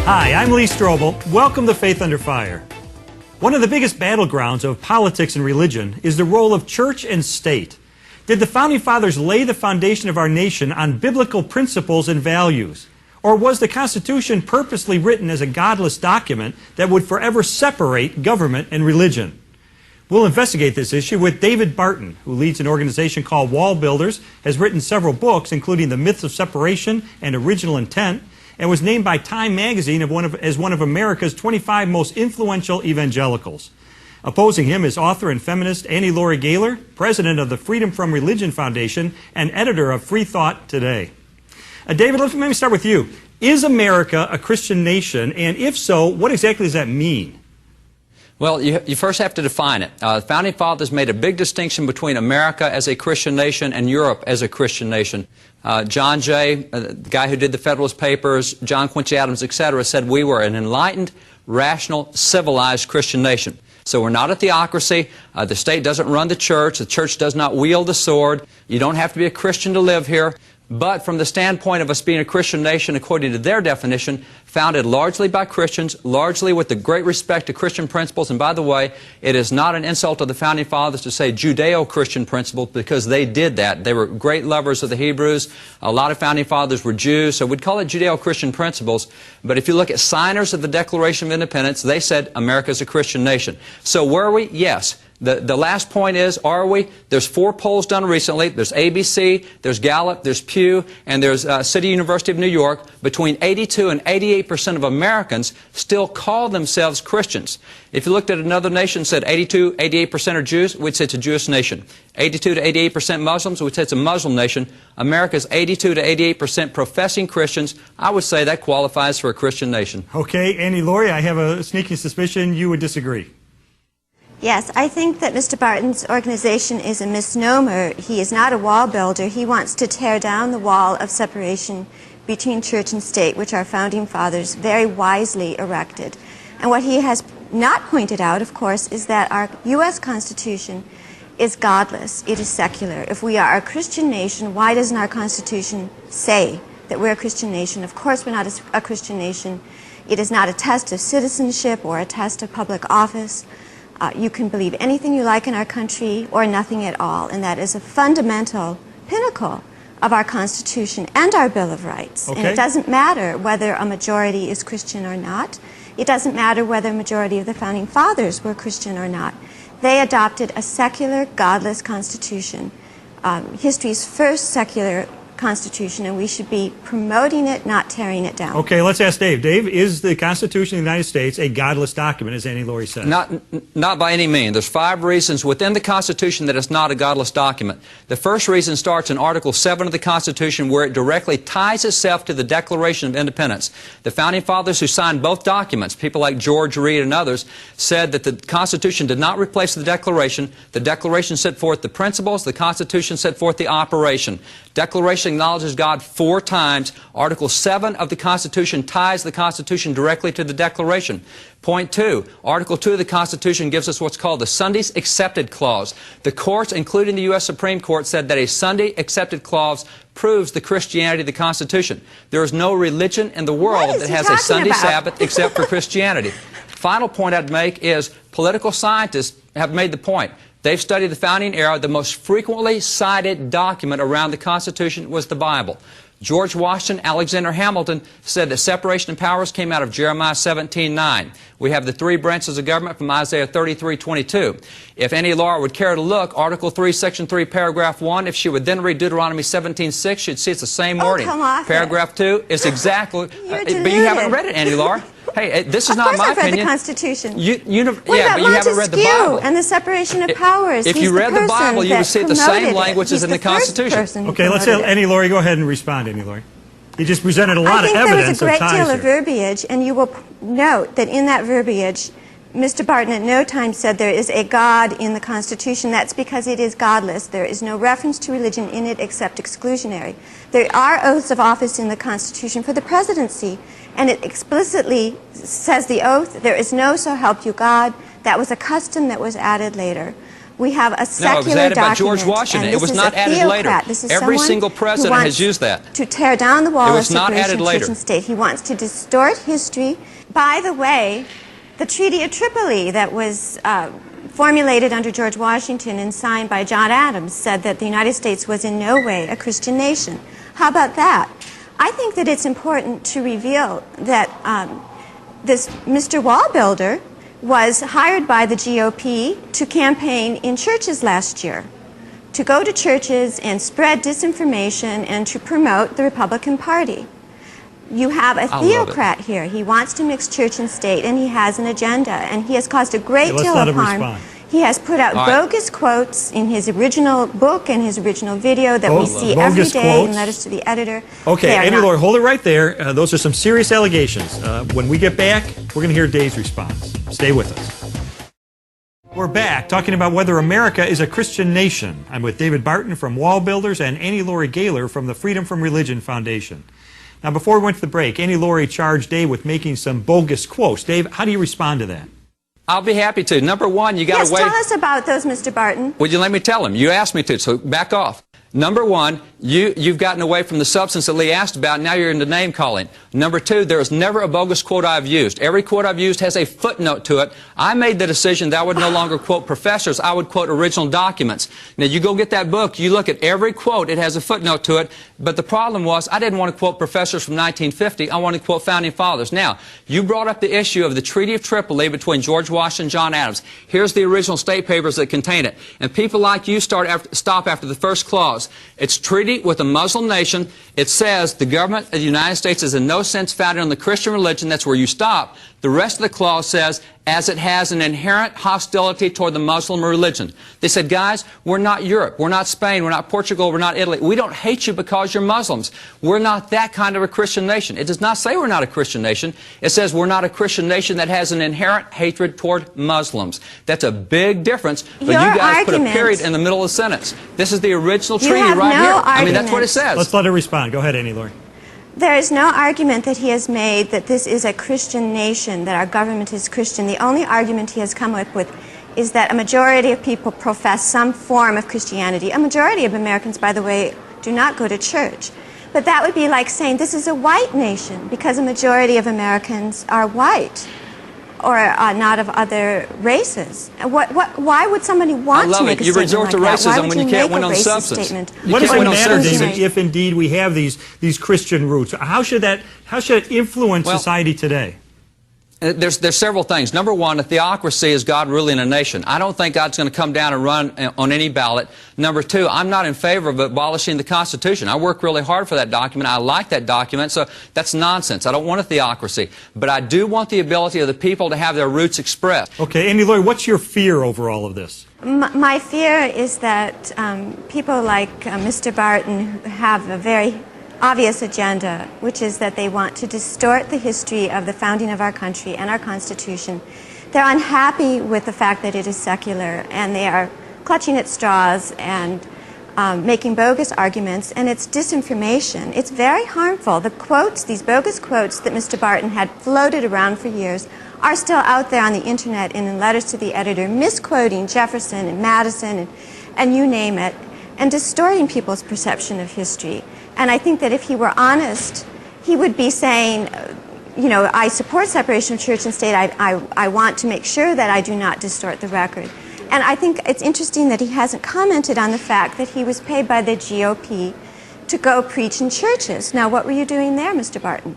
Hi, I'm Lee Strobel. Welcome to Faith Under Fire. One of the biggest battlegrounds of politics and religion is the role of church and state. Did the Founding Fathers lay the foundation of our nation on biblical principles and values? Or was the Constitution purposely written as a godless document that would forever separate government and religion? We'll investigate this issue with David Barton, who leads an organization called Wall Builders, has written several books, including The Myths of Separation and Original Intent, and was named by Time magazine as one of America's 25 most influential evangelicals. Opposing him is author and feminist Annie Laurie Gaylor, president of the Freedom from Religion Foundation and editor of Free Thought Today. David, let me start with you. Is America a Christian nation? And if so, what exactly does that mean? Well, you first have to define it. The Founding Fathers made a big distinction between America as a Christian nation and Europe as a Christian nation. John Jay, the guy who did the Federalist Papers, John Quincy Adams, etc., said we were an enlightened, rational, civilized Christian nation. So we're not a theocracy. The state doesn't run the church. The church does not wield the sword. You don't have to be a Christian to live here. But from the standpoint of us being a Christian nation, according to their definition, founded largely by Christians, largely with the great respect to Christian principles. And by the way, it is not an insult to the Founding Fathers to say Judeo-Christian principles, because they did that. They were great lovers of the Hebrews. A lot of Founding Fathers were Jews, so we'd call it Judeo-Christian principles. But if you look at signers of the Declaration of Independence, they said America is a Christian nation. So were we? Yes. The last point is, are we? There's 4 polls done recently. There's ABC, there's Gallup, there's Pew, and there's City University of New York. Between 82 and 88% of Americans still call themselves Christians. If you looked at another nation and said 82, 88% are Jews, we'd say it's a Jewish nation. 82 to 88% Muslims, we'd say it's a Muslim nation. America's 82 to 88% professing Christians. I would say that qualifies for a Christian nation. Okay, Annie Laurie, I have a sneaking suspicion you would disagree. Yes, I think that Mr. Barton's organization is a misnomer. He is not a wall builder. He wants to tear down the wall of separation between church and state, which our Founding Fathers very wisely erected. And what he has not pointed out, of course, is that our U.S. Constitution is godless. It is secular. If we are a Christian nation, why doesn't our Constitution say that we're a Christian nation? Of course we're not a Christian nation. It is not a test of citizenship or a test of public office. You can believe anything you like in our country or nothing at all, and that is a fundamental pinnacle of our Constitution and our Bill of Rights. Okay. And it doesn't matter whether a majority is Christian or not. It doesn't matter whether a majority of the Founding Fathers were Christian or not. They adopted a secular, godless Constitution, history's first secular Constitution, and we should be promoting it, not tearing it down. Okay, let's ask Dave. Dave, is the Constitution of the United States a godless document, as Annie Laurie said? Not by any means. There's 5 reasons within the Constitution that it's not a godless document. The first reason starts in Article 7 of the Constitution, where it directly ties itself to the Declaration of Independence. The Founding Fathers who signed both documents, people like George Read and others, said that the Constitution did not replace the Declaration. The Declaration set forth the principles. The Constitution set forth the operation. Declaration acknowledges God 4 times. Article 7 of the Constitution ties the Constitution directly to the Declaration. Point 2, Article 2 of the Constitution gives us what's called the Sundays Accepted Clause. The courts, including the U.S. Supreme Court, said that a Sunday Accepted Clause proves the Christianity of the Constitution. There is no religion in the world that has a Sunday Sabbath except for Christianity. Final point I'd make is political scientists have made the point. They've studied the founding era. The most frequently cited document around the Constitution was the Bible. George Washington, Alexander Hamilton said that separation of powers came out of Jeremiah 17:9. We have the 3 branches of government from Isaiah 33:22. If Annie Laurie would care to look, Article 3, Section 3, Paragraph 1, if she would then read Deuteronomy 17:6, she'd see it's the same wording. Come off Paragraph 2 is exactly... but you haven't read it, Annie Laurie. Hey, this is not my opinion. Of course I've read the Constitution. What about you haven't read the Bible. And the separation of powers? If you read the Bible, you would see the same language as in the Constitution. Okay, let's have Annie Laurie go ahead and respond, Annie Laurie. You just presented a lot of evidence of ties here. I think there was a great deal of verbiage, and you will note that in that verbiage, Mr. Barton at no time said there is a God in the Constitution. That's because it is godless. There is no reference to religion in it except exclusionary. There are oaths of office in the Constitution for the presidency, and it explicitly says the oath, there is no so help you God. That was a custom that was added later. We have a secular No, it was added by document. George Washington. And It was this not is a added later. theocrat. This is Every someone single president who has used that. to tear down the wall It of was not separation added of later. church and state. He wants to distort history. By the way, the Treaty of Tripoli that was formulated under George Washington and signed by John Adams said that the United States was in no way a Christian nation. How about that? I think that it's important to reveal that this Mr. Wallbuilder was hired by the GOP to campaign in churches last year, to go to churches and spread disinformation and to promote the Republican Party. You have a theocrat here. He wants to mix church and state, and he has an agenda, and he has caused a great deal of harm. He has put out bogus quotes in his original book and his original video that we see every day in letters to the editor. Okay, Amy Lori, hold it right there. Those are some serious allegations. When we get back, we're going to hear Dave's response. Stay with us. We're back talking about whether America is a Christian nation. I'm with David Barton from Wall Builders and Annie Laurie Gaylor from the Freedom from Religion Foundation. Now, before we went to the break, Annie Laurie charged Dave with making some bogus quotes. Dave, how do you respond to that? I'll be happy to. Number one, you got to wait. Yes, tell us about those, Mr. Barton. Would you let me tell him? You asked me to, so back off. Number one, you've gotten away from the substance that Lee asked about. Now you're into name calling. Number two, there is never a bogus quote I've used. Every quote I've used has a footnote to it. I made the decision that I would no longer quote professors. I would quote original documents. Now you go get that book. You look at every quote. It has a footnote to it. But the problem was I didn't want to quote professors from 1950. I wanted to quote founding fathers. Now, you brought up the issue of the Treaty of Tripoli between George Washington and John Adams. Here's the original state papers that contain it. And people like you stop after the first clause. It's treaty with a Muslim nation. It says the government of the United States is in no sense founded on the Christian religion. That's where you stop. The rest of the clause says, as it has an inherent hostility toward the Muslim religion. They said, guys, we're not Europe. We're not Spain. We're not Portugal. We're not Italy. We don't hate you because you're Muslims. We're not that kind of a Christian nation. It does not say we're not a Christian nation. It says we're not a Christian nation that has an inherent hatred toward Muslims. That's a big difference. But you guys put a period in the middle of the sentence. This is the original treaty right here. I mean, that's what it says. Let's let her respond. Go ahead, Annie Laurie. There is no argument that he has made that this is a Christian nation, that our government is Christian. The only argument he has come up with is that a majority of people profess some form of Christianity. A majority of Americans, by the way, do not go to church. But that would be like saying this is a white nation because a majority of Americans are white or not of other races. Why would somebody want to make a statement like that? You resort to racism when you can't win on substance. What does it matter, David, if indeed we have these Christian roots? How should it influence society today? There's several things. Number one, a theocracy is God ruling a nation. I don't think God's going to come down and run on any ballot. Number two, I'm not in favor of abolishing the Constitution. I worked really hard for that document. I like that document, so that's nonsense. I don't want a theocracy. But I do want the ability of the people to have their roots expressed. Okay, Annie Laurie, what's your fear over all of this? My fear is that people like Mr. Barton have a very obvious agenda, which is that they want to distort the history of the founding of our country and our Constitution. They're unhappy with the fact that it is secular, and they are clutching at straws and making bogus arguments, and it's disinformation. It's very harmful. The quotes, these bogus quotes that Mr. Barton had floated around for years, are still out there on the internet and in letters to the editor, misquoting Jefferson and Madison and you name it, and distorting people's perception of history. And I think that if he were honest, he would be saying, you know, I support separation of church and state. I want to make sure that I do not distort the record. And I think it's interesting that he hasn't commented on the fact that he was paid by the GOP to go preach in churches. Now, what were you doing there, Mr. Barton?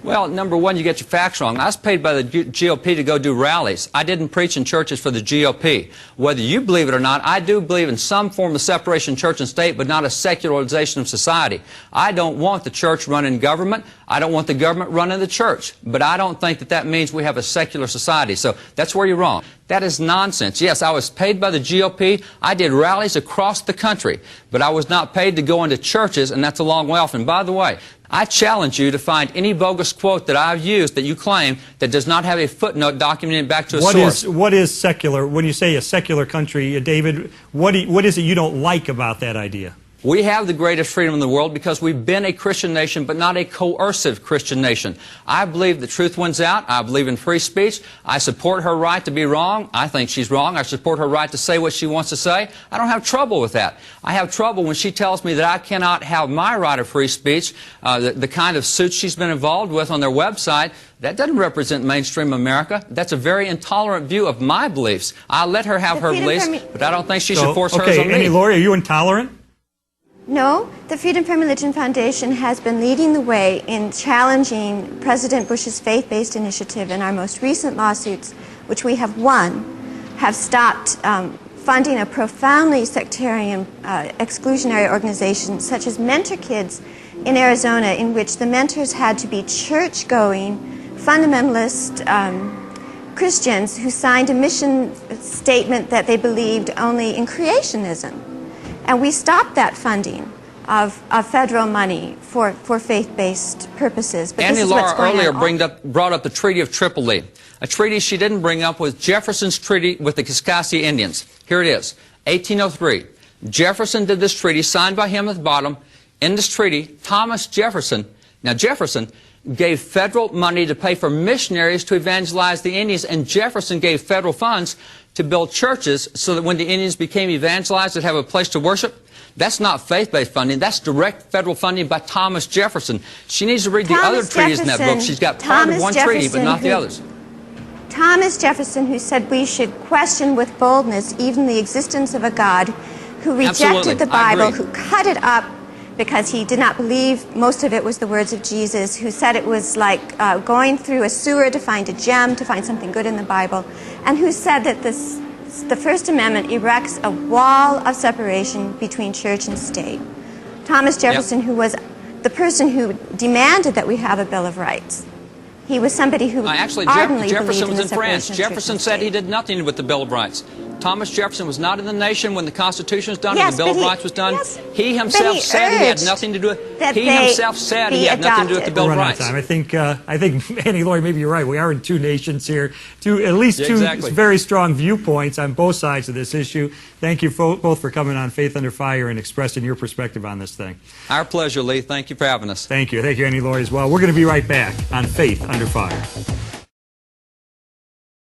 Well, number one, you get your facts wrong. I was paid by the GOP to go do rallies. I didn't preach in churches for the GOP. Whether you believe it or not, I do believe in some form of separation of church and state, but not a secularization of society. I don't want the church running government. I don't want the government running the church. But I don't think that that means we have a secular society. So that's where you're wrong. That is nonsense. Yes, I was paid by the GOP. I did rallies across the country. But I was not paid to go into churches, and that's a long way off. And by the way, I challenge you to find any bogus quote that I've used that you claim that does not have a footnote documented back to a source. What is secular? When you say a secular country, David, what is it you don't like about that idea? We have the greatest freedom in the world because we've been a Christian nation, but not a coercive Christian nation. I believe the truth wins out. I believe in free speech. I support her right to be wrong. I think she's wrong. I support her right to say what she wants to say. I don't have trouble with that. I have trouble when she tells me that I cannot have my right of free speech, the kind of suits she's been involved with on their website. That doesn't represent mainstream America. That's a very intolerant view of my beliefs. I'll let her have her beliefs, but I don't think she should force hers on me. Annie Laurie, are you intolerant? No, the Freedom from Religion Foundation has been leading the way in challenging President Bush's faith-based initiative, and our most recent lawsuits, which we have won, have stopped funding a profoundly sectarian, exclusionary organization such as Mentor Kids in Arizona, in which the mentors had to be church-going, fundamentalist Christians who signed a mission statement that they believed only in creationism. And we stopped that funding of federal money for faith-based purposes. But Annie Laura earlier brought up the Treaty of Tripoli. A treaty she didn't bring up was Jefferson's treaty with the Kaskaskia Indians. Here it is, 1803. Jefferson did this treaty, signed by him at the bottom. In this treaty, Thomas Jefferson, now Jefferson gave federal money to pay for missionaries to evangelize the Indians, and Jefferson gave federal funds to build churches so that when the Indians became evangelized, they'd have a place to worship. That's not faith-based funding. That's direct federal funding by Thomas Jefferson. She needs to read the other treaties in that book. She's got part of one treaty, but not the others. Thomas Jefferson, who said we should question with boldness even the existence of a God, who rejected the Bible, who cut it up because he did not believe most of it was the words of Jesus, who said it was like going through a sewer to find a gem, to find something good in the Bible, and who said that the First Amendment erects a wall of separation between church and state. Thomas Jefferson, who was the person who demanded that we have a Bill of Rights. He was somebody who ardently Jefferson believed was in France. Jefferson said he did nothing with the Bill of Rights. Thomas Jefferson was not in the nation when the Constitution was done and the Bill of Rights was done. He himself said he had nothing to do with it. He himself said he had nothing to do with the Bill of Rights. I think Annie Laurie, maybe you're right. We are in two nations here, at least two very strong viewpoints on both sides of this issue. Thank you both for coming on Faith Under Fire and expressing your perspective on this thing. Our pleasure, Lee. Thank you for having us. Thank you. Thank you, Annie Laurie, as well. We're going to be right back on Faith Under Fire.